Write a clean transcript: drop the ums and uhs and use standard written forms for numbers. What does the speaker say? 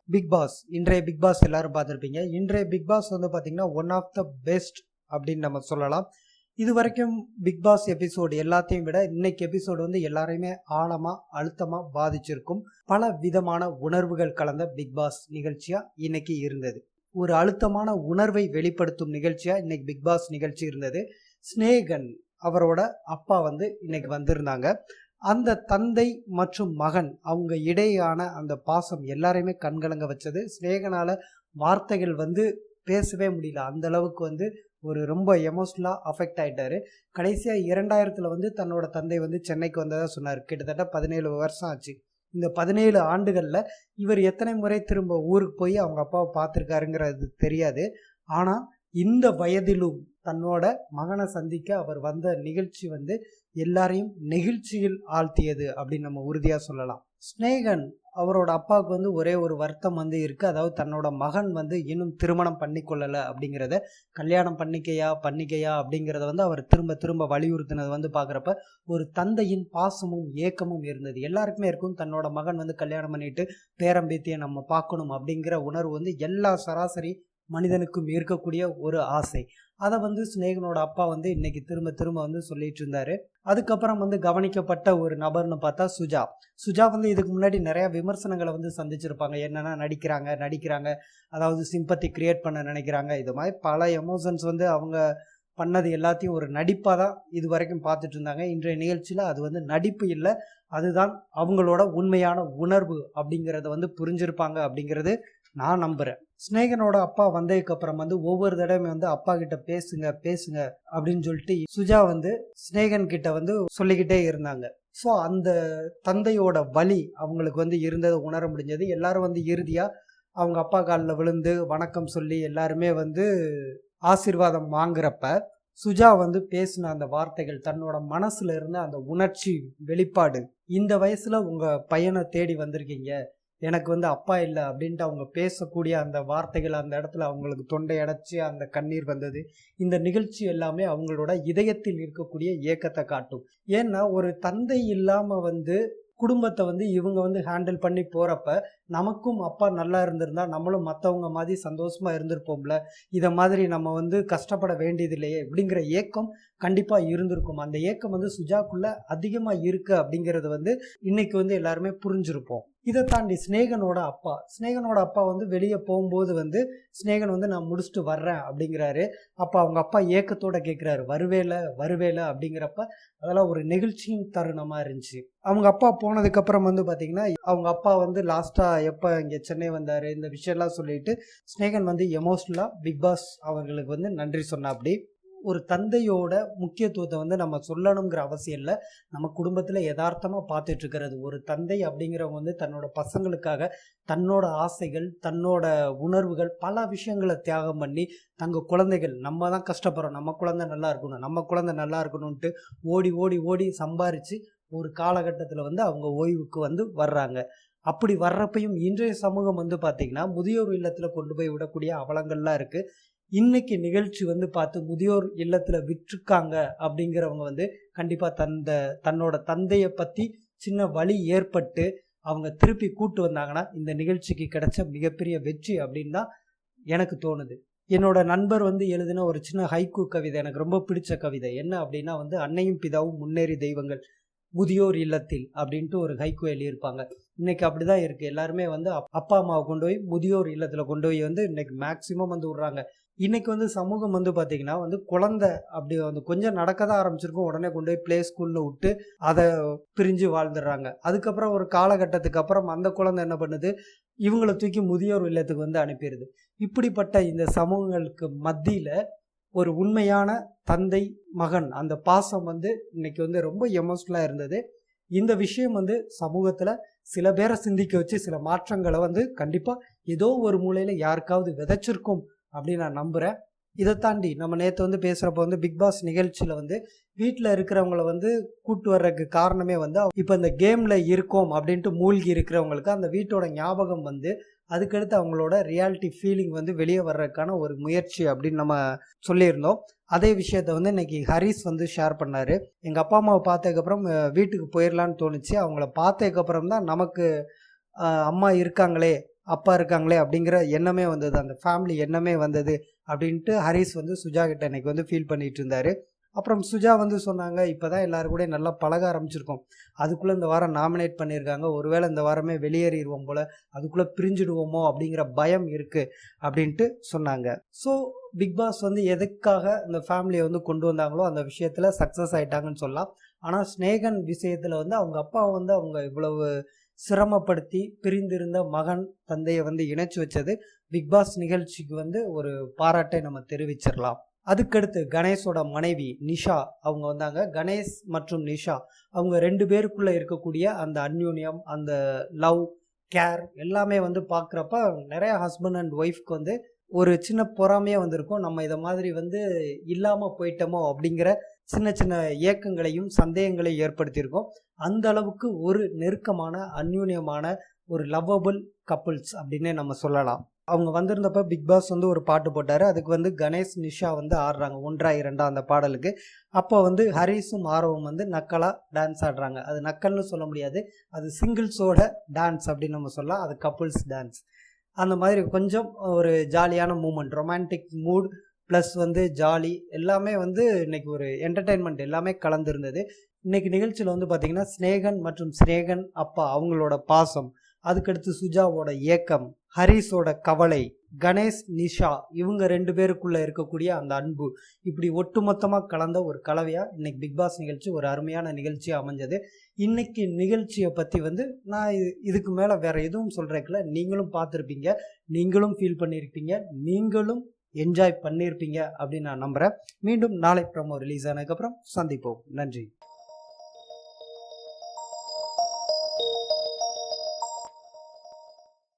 Big Boss. இன்றைய Bigg Boss எல்லாரும் பார்த்துருப்பீங்க. இன்றைய பிக் பாஸ் வந்து பார்த்தீங்கன்னா ஒன் ஆஃப் த பெஸ்ட் அப்படின்னு நம்ம சொல்லலாம். இது வரைக்கும் பிக் பாஸ் எபிசோடு எல்லாத்தையும் விட இன்னைக்கு எபிசோடு வந்து எல்லாரையுமே ஆழமாக அழுத்தமாக பாதிச்சிருக்கும். பல விதமான உணர்வுகள் கலந்த பிக் பாஸ் நிகழ்ச்சியா இன்னைக்கு இருந்தது. ஒரு அழுத்தமான உணர்வை வெளிப்படுத்தும் நிகழ்ச்சியா இன்னைக்கு பிக் பாஸ் நிகழ்ச்சி இருந்தது. ஸ்நேகன் அவரோட அப்பா வந்து இன்னைக்கு வந்திருந்தாங்க. அந்த தந்தை மற்றும் மகன் அவங்க இடையான அந்த பாசம் எல்லாரையுமே கண்கலங்க வச்சது. ஸ்நேகனால வார்த்தைகள் வந்து பேசவே முடியல. அந்த அளவுக்கு வந்து ஒரு ரொம்ப எமோஷ்னலாக அஃபெக்ட் ஆகிட்டாரு. கடைசியாக 2000 வந்து தன்னோட தந்தை வந்து சென்னைக்கு வந்ததாக சொன்னார். கிட்டத்தட்ட 17 வருஷம் ஆச்சு. இந்த 17 ஆண்டுகளில் இவர் எத்தனை முறை திரும்ப ஊருக்கு போய் அவங்க அப்பாவை பார்த்துருக்காருங்கிறது தெரியாது. ஆனால் இந்த வயதிலும் தன்னோட மகனை சந்திக்க அவர் வந்த நிகழ்ச்சி வந்து எல்லாரையும் நெகிழ்ச்சியில் ஆழ்த்தியது அப்படின்னு நம்ம உறுதியாக சொல்லலாம். ஸ்நேகன் அவரோட அப்பாவுக்கு வந்து ஒரே ஒரு வருத்தம் வந்து இருக்குது. அதாவது தன்னோட மகன் வந்து இன்னும் திருமணம் பண்ணிக்கொள்ளலை அப்படிங்கிறத, கல்யாணம் பண்ணிக்கையா அப்படிங்கிறத வந்து அவர் திரும்ப திரும்ப வலியுறுத்தினது வந்து பார்க்குறப்ப ஒரு தந்தையின் பாசமும் ஏக்கமும் இருந்தது. எல்லாருக்குமே இருக்கும், தன்னோட மகன் வந்து கல்யாணம் பண்ணிட்டு பேரம்பேத்தியை நம்ம பார்க்கணும் அப்படிங்கிற உணர்வு வந்து எல்லா சராசரி மனிதனுக்கும் இருக்கக்கூடிய ஒரு ஆசை. அதை வந்து ஸ்நேகனோட அப்பா வந்து இன்னைக்கு திரும்ப திரும்ப வந்து சொல்லிட்டு இருந்தாரு. அதுக்கப்புறம் வந்து கவனிக்கப்பட்ட ஒரு நபர்னு பார்த்தா சுஜா வந்து இதுக்கு முன்னாடி நிறைய விமர்சனங்களை வந்து சந்திச்சிருப்பாங்க. என்னன்னா நடிக்கிறாங்க அதாவது சிம்பத்தி கிரியேட் பண்ண நினைக்கிறாங்க. இது மாதிரி பல எமோஷன்ஸ் வந்து அவங்க பண்ணது எல்லாத்தையும் ஒரு நடிப்பாக தான் இது வரைக்கும் பார்த்துட்டு இருந்தாங்க. இன்றைய நிகழ்ச்சியில் அது வந்து நடிப்பு இல்லை, அதுதான் அவங்களோட உண்மையான உணர்வு அப்படிங்கிறத வந்து புரிஞ்சிருப்பாங்க அப்படிங்கிறது நான் நம்புகிறேன். ஸ்நேகனோட அப்பா வந்ததுக்கு அப்புறம் வந்து ஒவ்வொரு தடவையும் வந்து அப்பா கிட்ட பேசுங்க அப்படின்னு சொல்லிட்டு சுஜா வந்து ஸ்நேகன் கிட்ட வந்து சொல்லிக்கிட்டே இருந்தாங்க. ஸோ அந்த தந்தையோட வலி அவங்களுக்கு வந்து இருந்ததை உணர முடிஞ்சது. எல்லாரும் வந்து இறுதியாக அவங்க அப்பா காலில் விழுந்து வணக்கம் சொல்லி எல்லாருமே வந்து ஆசீர்வாதம் வாங்குறப்ப சுஜா வந்து பேசின அந்த வார்த்தைகள், தன்னோட மனசுல இருந்த அந்த உணர்ச்சி வெளிப்பாடு, இந்த வயசுல உங்க பையனை தேடி வந்திருக்கீங்க, எனக்கு வந்து அப்பா இல்லை அப்படின்ட்டு அவங்க பேசக்கூடிய அந்த வார்த்தைகள், அந்த இடத்துல அவங்களுக்கு தொண்டை அடைச்சி அந்த கண்ணீர் வந்தது. இந்த நிகழ்ச்சி எல்லாமே அவங்களோட இதயத்தில் இருக்கக்கூடிய ஏக்கத்தை காட்டும். ஏன்னா ஒரு தந்தை இல்லாம வந்து குடும்பத்தை வந்து இவங்க வந்து ஹேண்டில் பண்ணி போறப்ப நமக்கும் அப்பா நல்லா இருந்திருந்தா நம்மளும் மற்றவங்க மாதிரி சந்தோஷமா இருந்திருப்போம்ல, இதை மாதிரி நம்ம வந்து கஷ்டப்பட வேண்டியது இல்லையே அப்படிங்கிற ஏக்கம் கண்டிப்பா இருந்திருக்கும். அந்த ஏக்கம் வந்து சுஜாக்குள்ள அதிகமா இருக்கு அப்படிங்கிறது வந்து இன்னைக்கு வந்து எல்லாருமே புரிஞ்சிருப்போம். இதை தாண்டி ஸ்நேகனோட அப்பா வந்து வெளியே போகும்போது வந்து ஸ்நேகன் வந்து நான் முடிச்சுட்டு வர்றேன் அப்படிங்கிறாரு. அப்போ அவங்க அப்பா ஏக்கத்தோட கேட்குறாரு, வருவேல அப்படிங்கிறப்ப அதெல்லாம் ஒரு நெகிழ்ச்சியின் தருணமா இருந்துச்சு. அவங்க அப்பா போனதுக்கு அப்புறம் வந்து பாத்தீங்கன்னா அவங்க அப்பா வந்து லாஸ்டா எப்ப இங்க சென்னை வந்தாரு இந்த விஷயம்லாம் சொல்லிட்டு ஸ்நேகன் வந்து எமோஷனலா பிக் பாஸ் அவர்களுக்கு வந்து நன்றி சொன்னாப்படி. ஒரு தந்தையோட முக்கியத்துவத்தை வந்து நம்ம சொல்லணுங்கிற அவசியம் இல்லை. நம்ம குடும்பத்தில் யதார்த்தமாக பார்த்துட்டு இருக்கிறது ஒரு தந்தை அப்படிங்கிறவங்க வந்து தன்னோட பசங்களுக்காக தன்னோட ஆசைகள், தன்னோட உணர்வுகள், பல விஷயங்களை தியாகம் பண்ணி தங்க குழந்தைகள், நம்ம தான் கஷ்டப்படுறோம், நம்ம குழந்தை நல்லா இருக்கணும்ன்ட்டு ஓடி ஓடி ஓடி சம்பாரித்து ஒரு காலகட்டத்தில் வந்து அவங்க ஓய்வுக்கு வந்து வர்றாங்க. அப்படி வர்றப்பையும் இன்றைய சமூகம் வந்து பார்த்திங்கன்னா முதியோர் இல்லத்தில் கொண்டு போய் விடக்கூடிய அவலங்கள்லாம் இருக்குது. இன்னைக்கு நிகழ்ச்சி வந்து பார்த்து முதியோர் இல்லத்துல விட்டுருக்காங்க அப்படிங்கிறவங்க வந்து கண்டிப்பா தன்னோட தந்தையை பத்தி சின்ன வலி ஏற்பட்டு அவங்க திருப்பி கூட்டு வந்தாங்கன்னா இந்த நிகழ்ச்சிக்கு கிடைச்ச மிகப்பெரிய வெற்றி அப்படின்னு தான் எனக்கு தோணுது. என்னோட நண்பர் வந்து எழுதின ஒரு சின்ன ஹைக்கூ கவிதை எனக்கு ரொம்ப பிடிச்ச கவிதை. என்ன அப்படின்னா வந்து அன்னையும் பிதாவும் முன்னேறி தெய்வங்கள் முதியோர் இல்லத்தில் அப்படின்ட்டு ஒரு ஹைக்கூ எழுதியிருப்பாங்க. இன்னைக்கு அப்படிதான் இருக்கு. எல்லாருமே வந்து அப்பா அம்மாவை கொண்டு போய் முதியோர் இல்லத்துல கொண்டு போய் வந்து இன்னைக்கு மேக்சிமம் வந்து விடுறாங்க. இன்னைக்கு வந்து சமூகம் வந்து பார்த்தீங்கன்னா வந்து குழந்தை அப்படி வந்து கொஞ்சம் நடக்க தான் ஆரம்பிச்சிருக்கும், உடனே கொண்டு போய் பிளே ஸ்கூலில் விட்டு அதை பிரிஞ்சு வாழ்ந்துடுறாங்க. அதுக்கப்புறம் ஒரு காலகட்டத்துக்கு அப்புறம் அந்த குழந்தை என்ன பண்ணுது, இவங்களை தூக்கி முதியோர் இல்லத்துக்கு வந்து அனுப்பிடுது. இப்படிப்பட்ட இந்த சமூகங்களுக்கு மத்தியில் ஒரு உண்மையான தந்தை மகன் அந்த பாசம் வந்து இன்னைக்கு வந்து ரொம்ப எமோஷனலாக இருந்தது. இந்த விஷயம் வந்து சமூகத்தில் சில பேரை சிந்திக்க வச்சு சில மாற்றங்களை வந்து கண்டிப்பாக ஏதோ ஒரு மூலையில் யாருக்காவது விதைச்சிருக்கும் அப்படின்னு நான் நம்புகிறேன். இதை தாண்டி நம்ம நேற்று வந்து பேசுகிறப்ப வந்து பிக் பாஸ் நிகழ்ச்சியில் வந்து வீட்டில் இருக்கிறவங்கள வந்து கூட்டு வர்றதுக்கு காரணமே வந்து இப்போ இந்த கேமில் இருக்கோம் அப்படின்ட்டு மூழ்கி இருக்கிறவங்களுக்கு அந்த வீட்டோட ஞாபகம் வந்து அதுக்கடுத்து அவங்களோட ரியாலிட்டி ஃபீலிங் வந்து வெளியே வர்றதுக்கான ஒரு முயற்சி அப்படின்னு நம்ம சொல்லியிருந்தோம். அதே விஷயத்த வந்து இன்னைக்கு ஹரிஸ் வந்து ஷேர் பண்ணார். எங்கள் அப்பா அம்மாவை பார்த்ததுக்கப்புறம் வீட்டுக்கு போயிடலான்னு தோணுச்சு. அவங்கள பார்த்ததுக்கப்புறம் தான் நமக்கு அம்மா இருக்காங்களே அப்பா இருக்காங்களே அப்படிங்கிற எண்ணமே வந்தது, அந்த ஃபேமிலி எண்ணமே வந்தது அப்படின்ட்டு ஹரிஸ் வந்து சுஜா கிட்ட இன்னைக்கு வந்து ஃபீல் பண்ணிட்டு இருந்தாரு. அப்புறம் சுஜா வந்து சொன்னாங்க, இப்போதான் எல்லாரும் கூட நல்லா பழக ஆரம்பிச்சிருக்கோம், அதுக்குள்ளே இந்த வாரம் நாமினேட் பண்ணியிருக்காங்க, ஒருவேளை இந்த வாரமே வெளியேறிடுவோம் போல், அதுக்குள்ளே பிரிஞ்சுடுவோமோ அப்படிங்கிற பயம் இருக்குது அப்படின்ட்டு சொன்னாங்க. ஸோ பிக் பாஸ் வந்து எதுக்காக இந்த ஃபேமிலியை வந்து கொண்டு வந்தாங்களோ அந்த விஷயத்தில் சக்ஸஸ் ஆகிட்டாங்கன்னு சொல்லலாம். ஆனால் ஸ்நேகன் விஷயத்தில் வந்து அவங்க அப்பாவை வந்து அவங்க இவ்வளவு சிரமப்படுத்தி பிரிந்திருந்த மகன் தந்தையை வந்து இணைச்சு வச்சது பிக் பாஸ் நிகழ்ச்சிக்கு வந்து ஒரு பாராட்டை நம்ம தெரிவிச்சிடலாம். அதுக்கடுத்து கணேஷோட மனைவி நிஷா அவங்க வந்தாங்க. கணேஷ் மற்றும் நிஷா அவங்க 2 பேருக்குள்ள இருக்கக்கூடிய அந்த அந்யூன்யம், அந்த லவ், கேர் எல்லாமே வந்து பார்க்குறப்ப நிறைய ஹஸ்பண்ட் அண்ட் ஒய்ஃப்க்கு வந்து ஒரு சின்ன பொறாமையாக வந்திருக்கும். நம்ம இதை மாதிரி வந்து இல்லாமல் போயிட்டோமோ அப்படிங்கிற சின்ன சின்ன ஏக்கங்களையும் சந்தேகங்களையும் ஏற்படுத்தியிருக்கோம். அந்த அளவுக்கு ஒரு நெருக்கமான அந்யூன்யமான ஒரு லவ்வபிள் கப்புள்ஸ் அப்படின்னே நம்ம சொல்லலாம். அவங்க வந்திருந்தப்ப பிக் பாஸ் வந்து ஒரு பாட்டு போட்டார். அதுக்கு வந்து கணேஷ் நிஷா வந்து ஆடுறாங்க, 1 2 அந்த பாடலுக்கு. அப்போ வந்து ஹரிஸும் ஆரவும் வந்து நக்கலாக டான்ஸ் ஆடுறாங்க. அது நக்கல்னு சொல்ல முடியாது, அது சிங்கிள்ஸோட டான்ஸ் அப்படின்னு நம்ம சொல்லலாம். அது கப்புள்ஸ் டான்ஸ். அந்த மாதிரி கொஞ்சம் ஒரு ஜாலியான மூமெண்ட், ரொமான்டிக் மூட் ப்ளஸ் வந்து ஜாலி எல்லாமே வந்து இன்னைக்கு ஒரு என்டர்டெயின்மெண்ட் எல்லாமே கலந்துருந்தது. இன்னைக்கு நிகழ்ச்சியில் வந்து பார்த்திங்கன்னா ஸ்நேகன் மற்றும் ஸ்நேகன் அப்பா அவங்களோட பாசம், அதுக்கடுத்து சுஜாவோட ஏக்கம், ஹரிஸோட கவலை, கணேஷ் நிஷா இவங்க 2 பேருக்குள்ளே இருக்கக்கூடிய அந்த அன்பு, இப்படி ஒட்டுமொத்தமாக கலந்த ஒரு கலவையாக இன்னைக்கு பிக் பாஸ் நிகழ்ச்சி ஒரு அருமையான நிகழ்ச்சியாக அமைஞ்சது. இன்னைக்கு நிகழ்ச்சியை பற்றி வந்து நான் இதுக்கு மேலே வேறு எதுவும் சொல்கிறேக்குல, நீங்களும் பார்த்துருப்பீங்க, நீங்களும் ஃபீல் பண்ணியிருப்பீங்க, நீங்களும் என்ஜாய் பண்ணியிருப்பீங்க அப்படின்னு நான் நம்புகிறேன். மீண்டும் நாளை ப்ரோமோ ரிலீஸ் ஆனதுக்கப்புறம் சந்திப்போம். நன்றி.